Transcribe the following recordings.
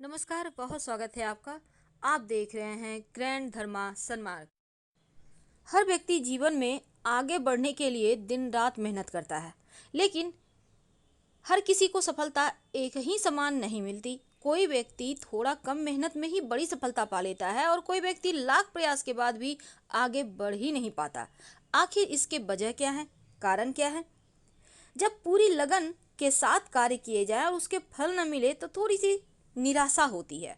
नमस्कार, बहुत स्वागत है आपका। आप देख रहे हैं ग्रैंड धर्मा सन्मार्ग। हर व्यक्ति जीवन में आगे बढ़ने के लिए दिन रात मेहनत करता है, लेकिन हर किसी को सफलता एक ही समान नहीं मिलती। कोई व्यक्ति थोड़ा कम मेहनत में ही बड़ी सफलता पा लेता है और कोई व्यक्ति लाख प्रयास के बाद भी आगे बढ़ ही नहीं पाता। आखिर इसके वजह क्या है, कारण क्या है? जब पूरी लगन के साथ कार्य किए जाए और उसके फल न मिले तो थोड़ी सी निराशा होती है।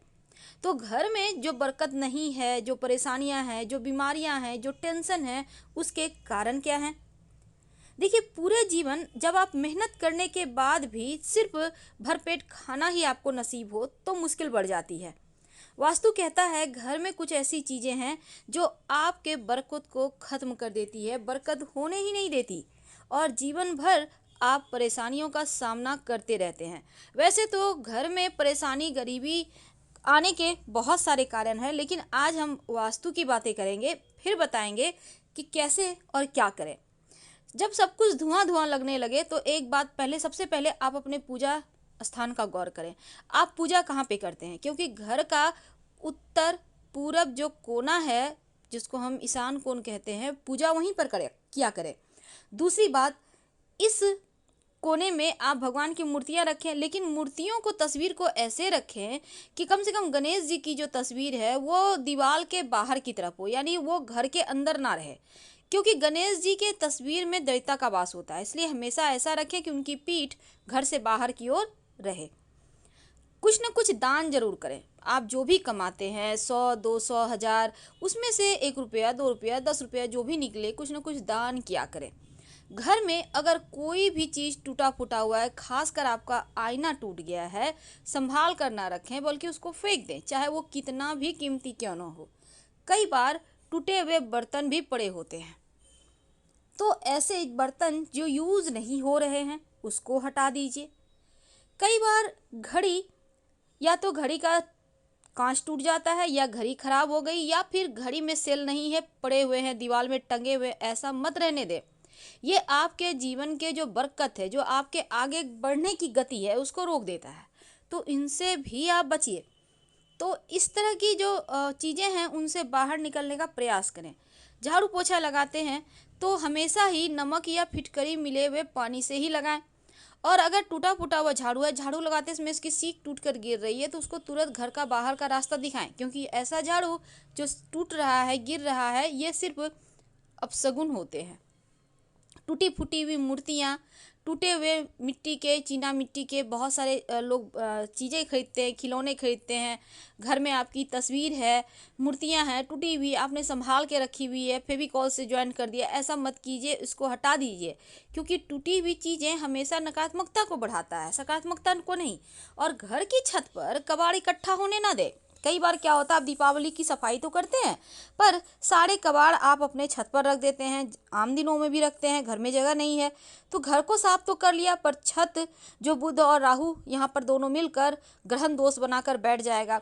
तो घर में जो बरकत नहीं है, जो परेशानियां हैं, जो बीमारियां हैं, जो टेंशन है, उसके कारण क्या हैं? देखिए, पूरे जीवन जब आप मेहनत करने के बाद भी सिर्फ भरपेट खाना ही आपको नसीब हो तो मुश्किल बढ़ जाती है। वास्तु कहता है घर में कुछ ऐसी चीजें हैं जो आपके बरकत को खत्म कर देती है, बरकत होने ही नहीं देती और जीवन भर आप परेशानियों का सामना करते रहते हैं। वैसे तो घर में परेशानी, गरीबी आने के बहुत सारे कारण हैं, लेकिन आज हम वास्तु की बातें करेंगे, फिर बताएंगे कि कैसे और क्या करें। जब सब कुछ धुआं धुआं लगने लगे तो एक बात पहले, सबसे पहले आप अपने पूजा स्थान का गौर करें। आप पूजा कहाँ पे करते हैं? क्योंकि घर का उत्तर पूरब जो कोना है, जिसको हम ईशान कोण कहते हैं, पूजा वहीं पर करें, किया करें। दूसरी बात, इस कोने में आप भगवान की मूर्तियां रखें, लेकिन मूर्तियों को, तस्वीर को ऐसे रखें कि कम से कम गणेश जी की जो तस्वीर है वो दीवार के बाहर की तरफ हो, यानी वो घर के अंदर ना रहे। क्योंकि गणेश जी के तस्वीर में दैवता का वास होता है, इसलिए हमेशा ऐसा रखें कि उनकी पीठ घर से बाहर की ओर रहे। कुछ न कुछ दान जरूर करें। आप जो भी कमाते हैं, 100, 200, 1000, उसमें से 1 रुपया, 2 रुपया, 10 रुपया जो भी निकले, कुछ न कुछ दान किया करें। घर में अगर कोई भी चीज़ टूटा फूटा हुआ है, खासकर आपका आईना टूट गया है, संभाल कर ना रखें, बल्कि उसको फेंक दें, चाहे वो कितना भी कीमती क्यों ना हो। कई बार टूटे हुए बर्तन भी पड़े होते हैं, तो ऐसे बर्तन जो यूज़ नहीं हो रहे हैं उसको हटा दीजिए। कई बार घड़ी, या तो घड़ी का कांच टूट जाता है, या घड़ी खराब हो गई, या फिर घड़ी में सेल नहीं है, पड़े हुए हैं दीवार में टंगे हुए, ऐसा मत रहने दें। ये आपके जीवन के जो बरकत है, जो आपके आगे बढ़ने की गति है, उसको रोक देता है। तो इनसे भी आप बचिए। तो इस तरह की जो चीज़ें हैं उनसे बाहर निकलने का प्रयास करें। झाड़ू पोछा लगाते हैं तो हमेशा ही नमक या फिटकरी मिले हुए पानी से ही लगाएं। और अगर टूटा फूटा हुआ झाड़ू है, झाड़ू लगाते समय इसकी सीख टूट कर गिर रही है, तो उसको तुरंत घर का बाहर का रास्ता दिखाएं। क्योंकि ऐसा झाड़ू जो टूट रहा है, गिर रहा है, ये सिर्फ अपशगुन होते हैं। टूटी फूटी हुई मूर्तियाँ, टूटे हुए मिट्टी के, चीना मिट्टी के बहुत सारे लोग चीज़ें खरीदते हैं, खिलौने खरीदते हैं। घर में आपकी तस्वीर है, मूर्तियाँ हैं टूटी हुई, आपने संभाल के रखी हुई है, फेविकॉल से ज्वाइन कर दिया, ऐसा मत कीजिए, इसको हटा दीजिए। क्योंकि टूटी हुई चीज़ें हमेशा नकारात्मकता को बढ़ाता है, सकारात्मकता को नहीं। और घर की छत पर कबाड़ इकट्ठा होने ना दे। कई बार क्या होता है, आप दीपावली की सफाई तो करते हैं, पर सारे कबाड़ आप अपने छत पर रख देते हैं, आम दिनों में भी रखते हैं, घर में जगह नहीं है तो घर को साफ तो कर लिया, पर छत जो बुध और राहु यहाँ पर दोनों मिलकर ग्रहण दोष बनाकर बैठ जाएगा,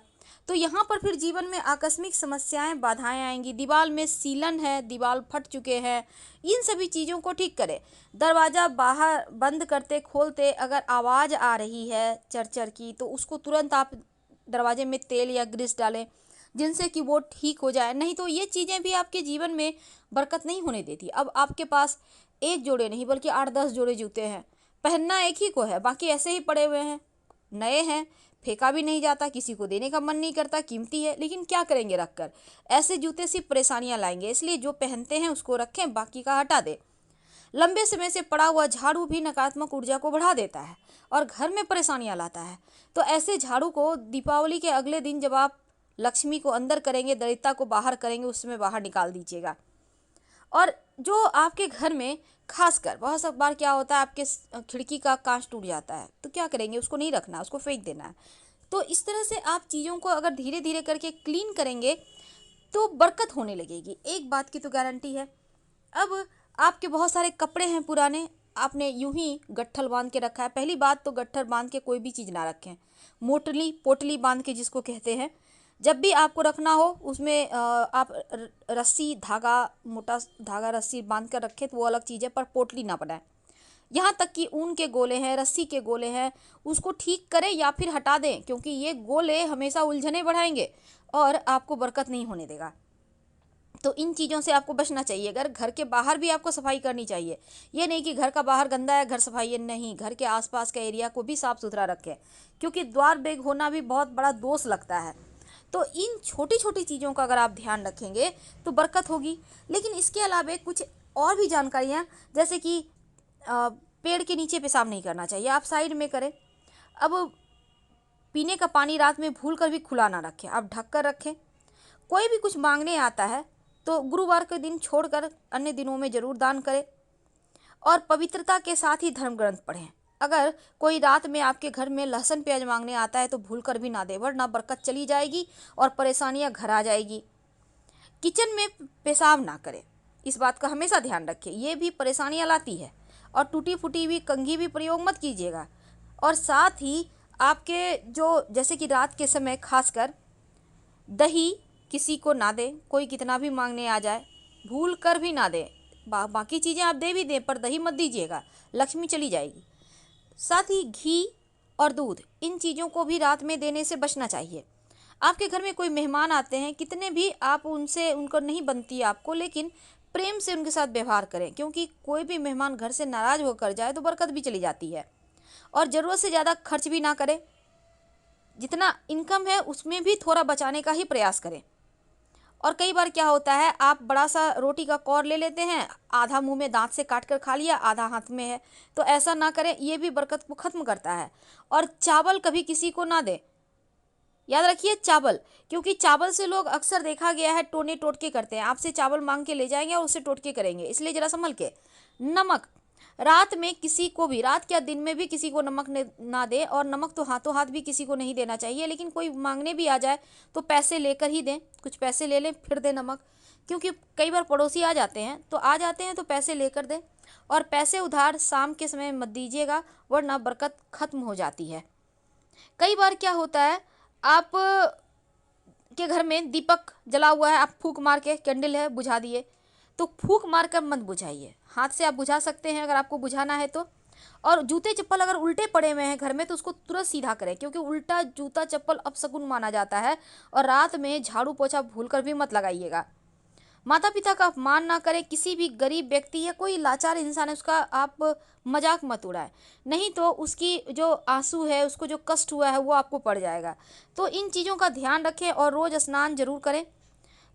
तो यहाँ पर फिर जीवन में आकस्मिक समस्याएं, बाधाएं आएंगी। दीवार में सीलन है, दीवार फट चुके हैं, इन सभी चीज़ों को ठीक करें। दरवाज़ा बाहर बंद करते खोलते अगर आवाज़ आ रही है चरचर की, तो उसको तुरंत आप दरवाजे में तेल या ग्रीस डालें, जिनसे कि वो ठीक हो जाए। नहीं तो ये चीज़ें भी आपके जीवन में बरकत नहीं होने देती। अब आपके पास एक जोड़े नहीं बल्कि 8-10 जोड़े जूते हैं, पहनना एक ही को है, बाकी ऐसे ही पड़े हुए हैं, नए हैं, फेंका भी नहीं जाता, किसी को देने का मन नहीं करता, कीमती है, लेकिन क्या करेंगे रख कर। ऐसे जूते सिर्फ परेशानियां लाएंगे, इसलिए जो पहनते हैं उसको रखें, बाकी का हटा दें। लंबे समय से पड़ा हुआ झाड़ू भी नकारात्मक ऊर्जा को बढ़ा देता है और घर में परेशानियां लाता है। तो ऐसे झाड़ू को दीपावली के अगले दिन, जब आप लक्ष्मी को अंदर करेंगे, दरिद्रता को बाहर करेंगे, उसमें बाहर निकाल दीजिएगा। और जो आपके घर में खासकर बहुत सब बार क्या होता है, आपके खिड़की का कांच टूट जाता है, तो क्या करेंगे, उसको नहीं रखना, उसको फेंक देना है। तो इस तरह से आप चीज़ों को अगर धीरे धीरे करके क्लीन करेंगे तो बरकत होने लगेगी। एक बात की तो गारंटी है। अब आपके बहुत सारे कपड़े हैं पुराने, आपने यूं ही गट्ठल बांध के रखा है। पहली बात तो गट्ठल बांध के कोई भी चीज़ ना रखें, मोटली पोटली बांध के जिसको कहते हैं। जब भी आपको रखना हो उसमें आप रस्सी, धागा, मोटा धागा रस्सी बांध कर रखें तो वो अलग चीज़ है, पर पोटली ना बनाएं। यहाँ तक कि ऊन के गोले हैं, रस्सी के गोले हैं, उसको ठीक करें या फिर हटा दें, क्योंकि ये गोले हमेशा उलझने बढ़ाएंगे और आपको बरकत नहीं होने देगा। तो इन चीज़ों से आपको बचना चाहिए। अगर घर के बाहर भी आपको सफाई करनी चाहिए, ये नहीं कि घर का बाहर गंदा है घर सफाई है, नहीं, घर के आसपास का एरिया को भी साफ सुथरा रखें, क्योंकि द्वार बेग होना भी बहुत बड़ा दोष लगता है। तो इन छोटी छोटी चीज़ों का अगर आप ध्यान रखेंगे तो बरकत होगी। लेकिन इसके अलावा कुछ और भी जानकारियाँ, जैसे कि पेड़ के नीचे पेशाब नहीं करना चाहिए, आप साइड में करें। अब पीने का पानी रात में भूल कर भी खुला ना रखें, आप ढक कर रखें। कोई भी कुछ मांगने आता है तो गुरुवार के दिन छोड़कर अन्य दिनों में जरूर दान करें। और पवित्रता के साथ ही धर्म ग्रंथ पढ़ें। अगर कोई रात में आपके घर में लहसुन प्याज मांगने आता है तो भूल कर भी ना दे, वरना बरकत चली जाएगी और परेशानियां घर आ जाएगी। किचन में पेशाब ना करें, इस बात का हमेशा ध्यान रखें, ये भी परेशानियां लाती है। और टूटी फूटी हुई कंघी भी प्रयोग मत कीजिएगा। और साथ ही आपके जो जैसे कि रात के समय खासकर दही किसी को ना दें, कोई कितना भी मांगने आ जाए भूल कर भी ना दें। बाकी चीज़ें आप दे भी दें पर दही मत दीजिएगा, लक्ष्मी चली जाएगी। साथ ही घी और दूध, इन चीज़ों को भी रात में देने से बचना चाहिए। आपके घर में कोई मेहमान आते हैं, कितने भी आप उनसे उनको नहीं बनती आपको, लेकिन प्रेम से उनके साथ व्यवहार करें, क्योंकि कोई भी मेहमान घर से नाराज होकर जाए तो बरकत भी चली जाती है। और ज़रूरत से ज़्यादा खर्च भी ना करें, जितना इनकम है उसमें भी थोड़ा बचाने का ही प्रयास करें। और कई बार क्या होता है, आप बड़ा सा रोटी का कौर ले लेते हैं, आधा मुंह में दांत से काट कर खा लिया, आधा हाथ में है, तो ऐसा ना करें, ये भी बरकत को ख़त्म करता है। और चावल कभी किसी को ना दें, याद रखिए चावल, क्योंकि चावल से लोग अक्सर देखा गया है टोने टोटके करते हैं, आपसे चावल मांग के ले जाएंगे और उससे टोटके करेंगे, इसलिए ज़रा संभल के। नमक, रात में किसी को भी, रात या दिन में भी किसी को नमक ना दे, और नमक तो हाथों हाथ भी किसी को नहीं देना चाहिए, लेकिन कोई मांगने भी आ जाए तो पैसे लेकर ही दें, कुछ पैसे ले लें फिर दें नमक, क्योंकि कई बार पड़ोसी आ जाते हैं तो पैसे लेकर दें। और पैसे उधार शाम के समय मत दीजिएगा, वरना बरकत खत्म हो जाती है। कई बार क्या होता है, आप के घर में दीपक जला हुआ है, आप फूंक मार के, कैंडल है बुझा दिए, तो फूंक मार कर मत बुझाइए, हाथ से आप बुझा सकते हैं अगर आपको बुझाना है तो। और जूते चप्पल अगर उल्टे पड़े हुए हैं घर में तो उसको तुरंत सीधा करें, क्योंकि उल्टा जूता चप्पल अपशकुन माना जाता है। और रात में झाड़ू पोछा भूल कर भी मत लगाइएगा। माता पिता का अपमान ना करें, किसी भी गरीब व्यक्ति या कोई लाचार इंसान है उसका आप मजाक मत उड़ाएं, नहीं तो उसकी जो आंसू है, उसको जो कष्ट हुआ है वो आपको पड़ जाएगा। तो इन चीज़ों का ध्यान रखें और रोज़ स्नान जरूर करें।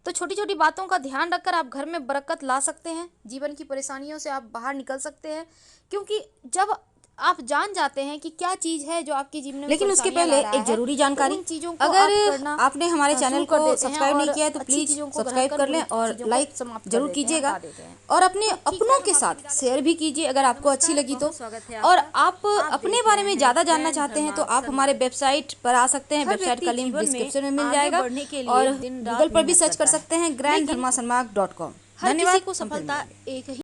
तो छोटी छोटी बातों का ध्यान रखकर आप घर में बरकत ला सकते हैं, जीवन की परेशानियों से आप बाहर निकल सकते हैं। क्योंकि जब आप जान जाते हैं कि क्या चीज़ है जो आपके जीवन में लेकिन उसके परेशानियां पहले ला रहा एक जरूरी है, जानकारी, तो उन चीज़ों को अगर आप करना आपने हमारे चैनल शुरू कर को देते हैं सब्सक्राइब नहीं और किया है तो अच्छी प्लीज़ चीज़ों को सब्सक्राइब ग्रहण कर लें बुरी और चीज़ों को लाइक समाप्त कर जरूर देते हैं, कीजिएगा। हटा देते हैं। और अपने तो ठीक अपनों है, के हम साथ आपकी शेयर भी कीजिए अगर आपको अच्छी लगी तो। स्वागत है और आपका। आप आप अपने देख बारे रहे में हैं ज़्यादा जानना ग्रैंड चाहते हैं तो धर्मा आप हमारे सन्मार्ग। वेबसाइट पर आ सकते हैं, हर वेबसाइट का व्यक्ति लिंक जीवन में डिस्क्रिप्शन में मिल आगे जाएगा। बढ़ने के लिए और दिन गूगल रात पर भी मेहनत सर्च कर करता है, सकते हैं लेकिन grandharmasanmark.com। हर किसी धन्यवाद, को हम फिर सफलता मिलेंगे। एक ही